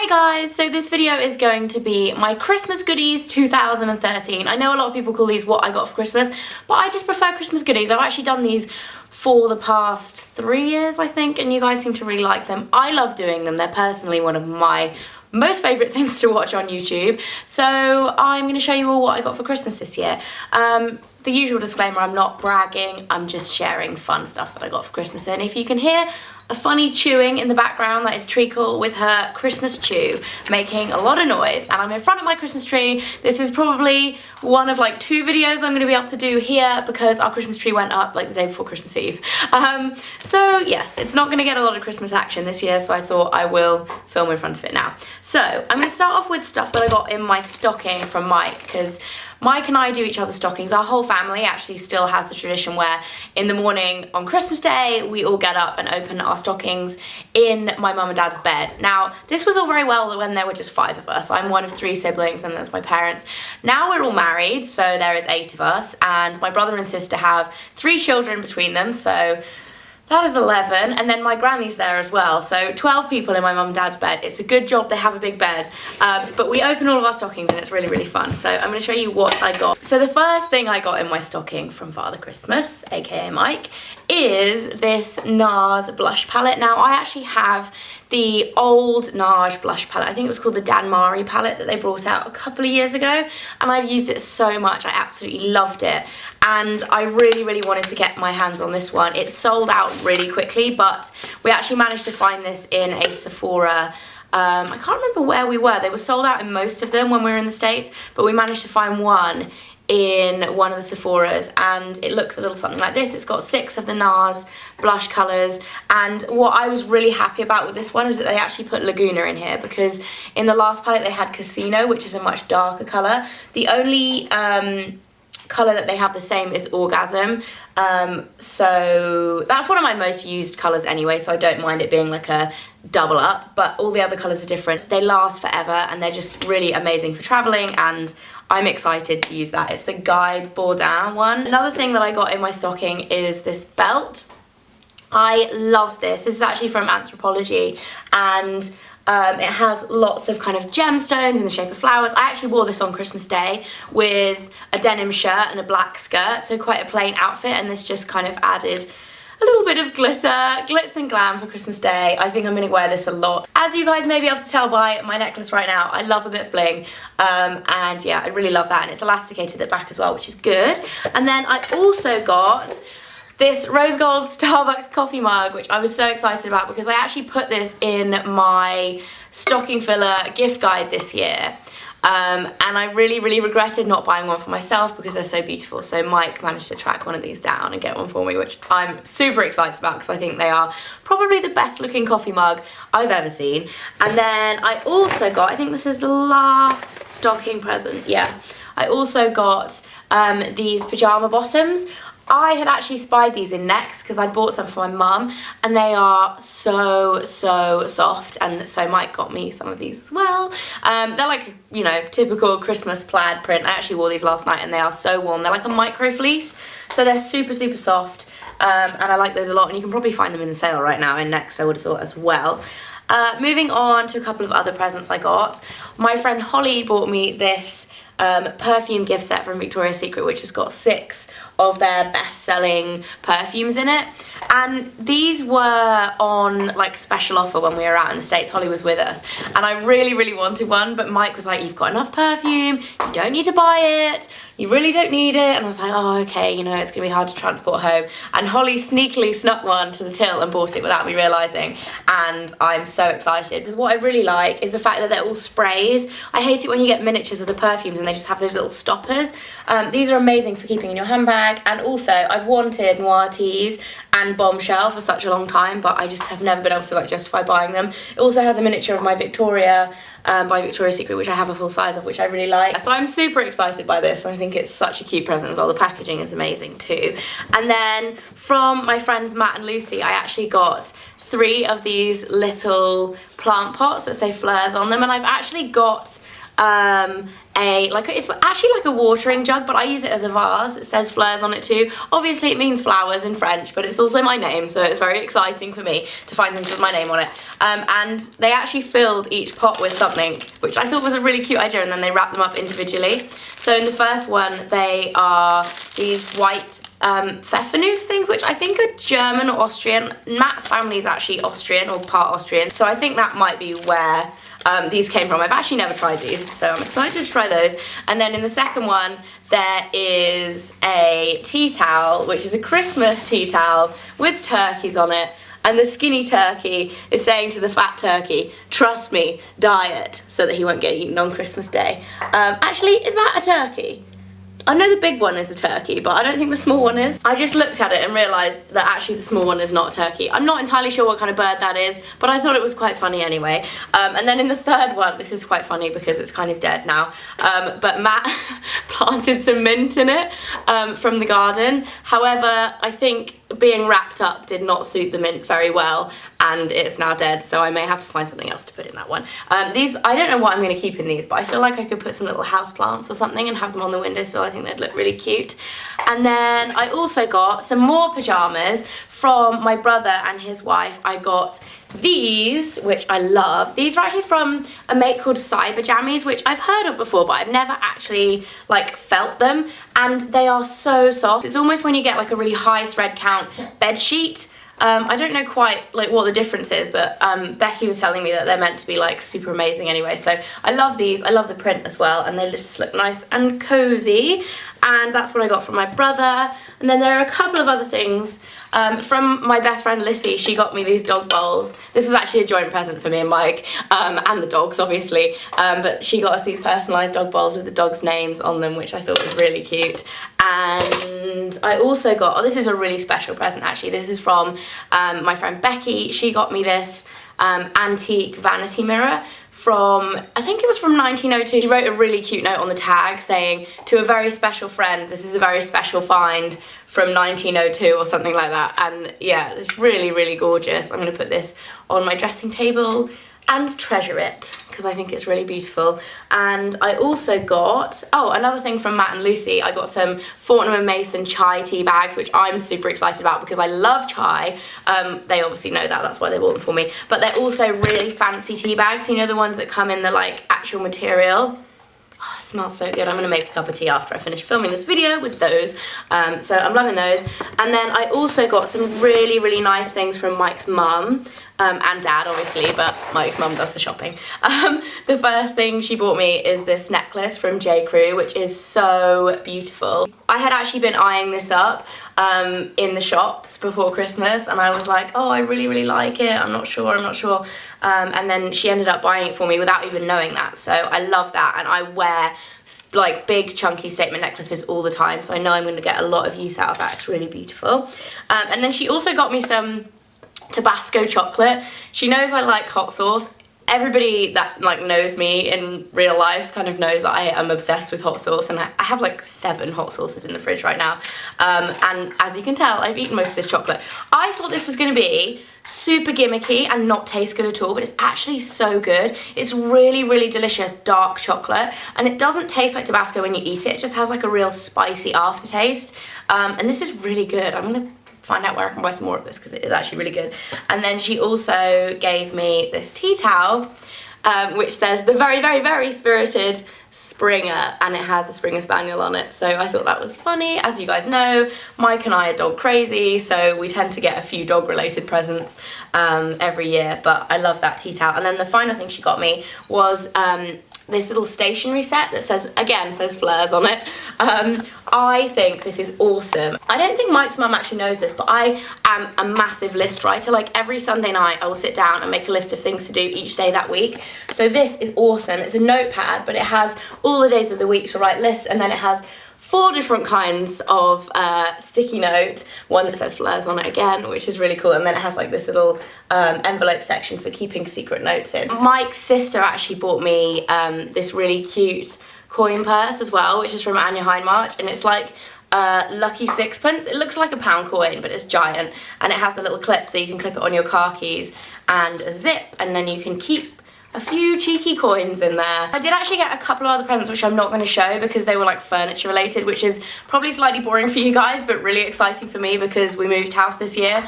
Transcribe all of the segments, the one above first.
Hey guys, so this video is going to be my Christmas goodies 2013. I know a lot of people call these what I got for Christmas, but I just prefer Christmas goodies. I've actually done these for the past 3 years, I think, and you guys seem to really like them. I love doing them. They're personally one of my most favourite things to watch on YouTube. So I'm going to show you all what I got for Christmas this year. The usual disclaimer, I'm not bragging, I'm just sharing fun stuff that I got for Christmas. And if you can hear a funny chewing in the background, that is Treacle with her Christmas chew, making a lot of noise. And I'm in front of my Christmas tree. This is probably one of like 2 videos I'm going to be able to do here because our Christmas tree went up like the day before Christmas Eve. So yes, it's not going to get a lot of Christmas action this year, so I thought I will film in front of it now. So I'm going to start off with stuff that I got in my stocking from Mike, because Mike and I do each other's stockings. Our whole family actually still has the tradition where in the morning on Christmas Day, we all get up and open our stockings in my mum and dad's bed. Now, this was all very well when there were just 5 of us. I'm one of 3 siblings and that's my parents. Now we're all married, so there is 8 of us, and my brother and sister have 3 children between them, so that is 11, and then my granny's there as well, so 12 people in my mum and dad's bed. It's a good job they have a big bed, but we open all of our stockings and it's really, really fun. So I'm going to show you what I got. So the first thing I got in my stocking from Father Christmas, aka Mike, is this Nars blush palette. Now, I actually have the old Nars blush palette. I think it was called the Danmari palette that they brought out a couple of years ago, and I've used it so much. I absolutely loved it, and I really, really wanted to get my hands on this one. It sold out really quickly, but we actually managed to find this in a Sephora. I can't remember where we were. They were sold out in most of them when we were in the States, but we managed to find one in one of the Sephoras, and it looks a little something like this. It's got 6 of the Nars blush colours, and what I was really happy about with this one is that they actually put Laguna in here, because in the last palette they had Casino, which is a much darker colour. The only colour that they have the same is Orgasm, so that's one of my most used colours anyway, so I don't mind it being like a double up, but all the other colours are different. They last forever and they're just really amazing for travelling, and I'm excited to use that. It's the Guy Bourdin one. Another thing that I got in my stocking is this belt. I love this. This is actually from Anthropology, and it has lots of kind of gemstones in the shape of flowers. I actually wore this on Christmas Day with a denim shirt and a black skirt, so quite a plain outfit, and this just kind of added a little bit of glitz and glam for Christmas Day. I think I'm going to wear this a lot. As you guys may be able to tell by my necklace right now, I love a bit of bling, and yeah, I really love that, and it's elasticated at the back as well, which is good. And then I also got this rose gold Starbucks coffee mug, which I was so excited about because I actually put this in my stocking filler gift guide this year. And I really, really regretted not buying one for myself because they're so beautiful. So Mike managed to track one of these down and get one for me, which I'm super excited about because I think they are probably the best looking coffee mug I've ever seen. And then I also got, I think this is the last stocking present, yeah. I also got these Pajama Bottoms. I had actually spied these in Next because I bought some for my mum, and they are so, so soft, and so Mike got me some of these as well. They're like, you know, typical Christmas plaid print. I actually wore these last night and they are so warm. They're like a micro fleece, so they're super, super soft, and I like those a lot, and you can probably find them in the sale right now in Next, I would have thought as well. Moving on to a couple of other presents I got. My friend Holly bought me this perfume gift set from Victoria's Secret, which has got 6 of their best-selling perfumes in it, and these were on like special offer when we were out in the States. Holly was with us, and I really, really wanted one, but Mike was like, you've got enough perfume, you don't need to buy it, you really don't need it. And I was like, oh, okay, you know, it's gonna be hard to transport home. And Holly sneakily snuck one to the till and bought it without me realising, and I'm so excited because what I really like is the fact that they're all sprays. I hate it when you get miniatures of the perfumes and they just have those little stoppers. These are amazing for keeping in your handbag, and also I've wanted Noir Teas and Bombshell for such a long time, but I just have never been able to like justify buying them. It also has a miniature of my Victoria by Victoria's Secret, which I have a full size of, which I really like. So I'm super excited by this, and I think it's such a cute present as well. The packaging is amazing too. And then from my friends Matt and Lucy, I actually got 3 of these little plant pots that say Fleurs on them, and I've actually got it's actually like a watering jug, but I use it as a vase. It says Fleurs on it too. Obviously it means flowers in French, but it's also my name, so it's very exciting for me to find things with my name on it. And they actually filled each pot with something, which I thought was a really cute idea, and then they wrapped them up individually. So in the first one, they are these white Pfeffernuss things, which I think are German or Austrian. Matt's family is actually Austrian or part Austrian, so I think that might be where these came from. I've actually never tried these, so I'm excited to try those. And then in the second one, there is a tea towel, which is a Christmas tea towel with turkeys on it. And the skinny turkey is saying to the fat turkey, trust me, diet, so that he won't get eaten on Christmas Day. Actually, is that a turkey? I know the big one is a turkey, but I don't think the small one is. I just looked at it and realised that actually the small one is not a turkey. I'm not entirely sure what kind of bird that is, but I thought it was quite funny anyway. And then in the third one, this is quite funny because it's kind of dead now, but Matt planted some mint in it from the garden. However, I think being wrapped up did not suit the mint very well, and it's now dead, so I may have to find something else to put in that one. These, I don't know what I'm going to keep in these, but I feel like I could put some little house plants or something and have them on the windowsill. I think they'd look really cute. And then I also got some more pyjamas from my brother and his wife. I got these, which I love. These are actually from a make called Cyber Jammies, which I've heard of before, but I've never actually like felt them, and they are so soft. It's almost when you get like a really high thread count bed sheet. I don't know quite like what the difference is, but Becky was telling me that they're meant to be like super amazing anyway. So I love these. I love the print as well, and they just look nice and cozy. And that's what I got from my brother. And then there are a couple of other things from my best friend Lissy. She got me these dog bowls. This was actually a joint present for me and Mike, and the dogs obviously, but she got us these personalised dog bowls with the dogs' names on them, which I thought was really cute. And I also got, oh, this is a really special present actually. This is from my friend Becky. She got me this antique vanity mirror from, I think it was from 1902. She wrote a really cute note on the tag saying, to a very special friend, this is a very special find from 1902 or something like that. And yeah, it's really, really gorgeous. I'm gonna put this on my dressing table and treasure it because I think it's really beautiful. And I also got, oh, another thing from Matt and Lucy, I got some Fortnum & Mason chai tea bags, which I'm super excited about because I love chai. They obviously know that, that's why they bought them for me. But they're also really fancy tea bags, you know, the ones that come in the like actual material. Oh, it smells so good. I'm gonna make a cup of tea after I finish filming this video with those. So I'm loving those. And then I also got some really, really nice things from Mike's mum. And dad obviously, but Mike's mum does the shopping. The first thing she bought me is this necklace from J. Crew, which is so beautiful. I had actually been eyeing this up in the shops before Christmas, and I was like, oh, I really, really like it. I'm not sure. And then she ended up buying it for me without even knowing that. So I love that, and I wear like big chunky statement necklaces all the time, so I know I'm going to get a lot of use out of that. It's really beautiful. And then she also got me some Tabasco chocolate. She knows I like hot sauce. Everybody that like knows me in real life kind of knows that I am obsessed with hot sauce, and I have like 7 hot sauces in the fridge right now. And as you can tell, I've eaten most of this chocolate. I thought this was going to be super gimmicky and not taste good at all, but it's actually so good. It's really, really delicious dark chocolate, and it doesn't taste like Tabasco when you eat it. It just has like a real spicy aftertaste. And this is really good. I'm gonna find out where I can buy some more of this because it is actually really good. And then she also gave me this tea towel, which says the very, very, very spirited Springer, and it has a Springer Spaniel on it. So I thought that was funny. As you guys know, Mike and I are dog crazy, so we tend to get a few dog related presents every year, but I love that tea towel. And then the final thing she got me was this little stationery set that says, again, says Fleurs on it. I think this is awesome. I don't think Mike's mum actually knows this, but I am a massive list writer. Like every Sunday night, I will sit down and make a list of things to do each day that week. So this is awesome. It's a notepad, but it has all the days of the week to write lists, and then it has 4 different kinds of sticky note, one that says Fleurs on it again, which is really cool, and then it has like this little envelope section for keeping secret notes in. Mike's sister actually bought me this really cute coin purse as well, which is from Anya Hindmarch, and it's like lucky sixpence. It looks like a pound coin, but it's giant, and it has the little clip so you can clip it on your car keys and a zip, and then you can keep a few cheeky coins in there. I did actually get a couple of other presents which I'm not going to show because they were like furniture related, which is probably slightly boring for you guys but really exciting for me because we moved house this year.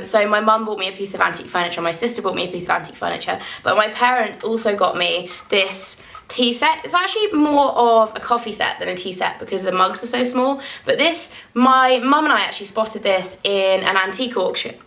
So my mum bought me a piece of antique furniture, my sister bought me a piece of antique furniture, but my parents also got me this tea set. It's actually more of a coffee set than a tea set because the mugs are so small, but this, my mum and I actually spotted this in an antique auction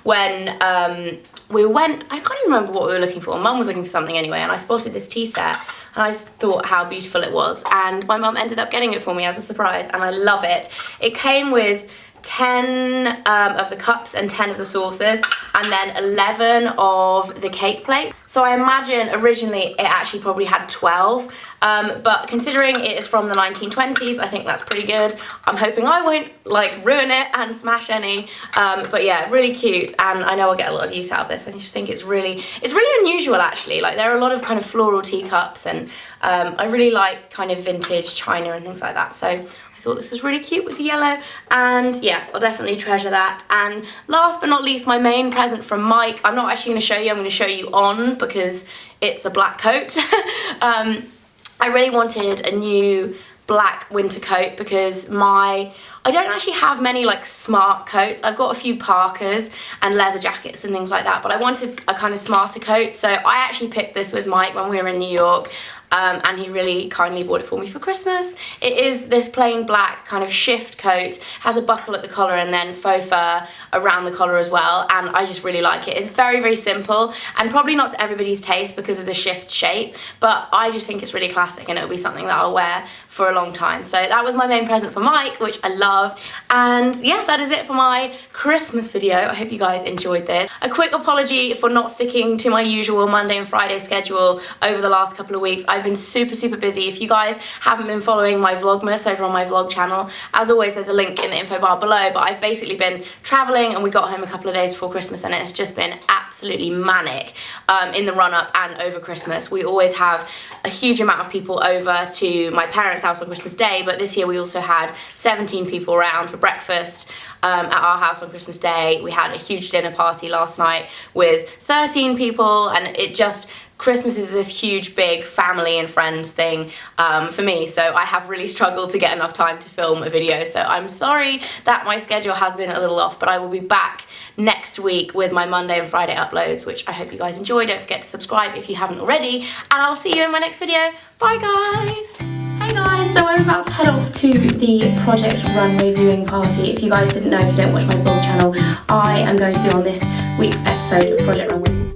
when we went, I can't even remember what we were looking for. Mum was looking for something anyway, and I spotted this tea set and I thought how beautiful it was, and my mum ended up getting it for me as a surprise, and I love it. It came with 10 of the cups and 10 of the saucers, and then 11 of the cake plates. So I imagine originally it actually probably had 12, but considering it is from the 1920s, I think that's pretty good. I'm hoping I won't like ruin it and smash any, but yeah, really cute, and I know I'll get a lot of use out of this. I just think it's really unusual actually. Like there are a lot of kind of floral teacups, and I really like kind of vintage china and things like that, so I thought this was really cute with the yellow, and yeah, I'll definitely treasure that. And last but not least, my main present from Mike. I'm not actually going to show you, I'm going to show you on because it's a black coat. I really wanted a new black winter coat because I don't actually have many like smart coats. I've got a few parkas and leather jackets and things like that, but I wanted a kind of smarter coat, so I actually picked this with Mike when we were in New York. And he really kindly bought it for me for Christmas. It is this plain black kind of shift coat, has a buckle at the collar and then faux fur around the collar as well, and I just really like it. It's very, very simple and probably not to everybody's taste because of the shift shape, but I just think it's really classic and it'll be something that I'll wear for a long time. So that was my main present for Mike, which I love, and yeah, that is it for my Christmas video. I hope you guys enjoyed this. A quick apology for not sticking to my usual Monday and Friday schedule over the last couple of weeks. I've been super busy. If you guys haven't been following my Vlogmas over on my vlog channel, as always there's a link in the info bar below, but I've basically been traveling and we got home a couple of days before Christmas, and it's just been absolutely manic in the run-up and over Christmas. We always have a huge amount of people over to my parents' house on Christmas Day, but this year we also had 17 people around for breakfast at our house on Christmas Day. We had a huge dinner party last night with 13 people, and it just, Christmas is this huge big family and friends thing for me, so I have really struggled to get enough time to film a video, so I'm sorry that my schedule has been a little off, but I will be back next week with my Monday and Friday uploads, which I hope you guys enjoy. Don't forget to subscribe if you haven't already, and I'll see you in my next video. Bye guys! Hey guys, so I'm about to head off to the Project Runway viewing party. If you guys didn't know, if you don't watch my vlog channel, I am going to be on this week's episode of Project Runway.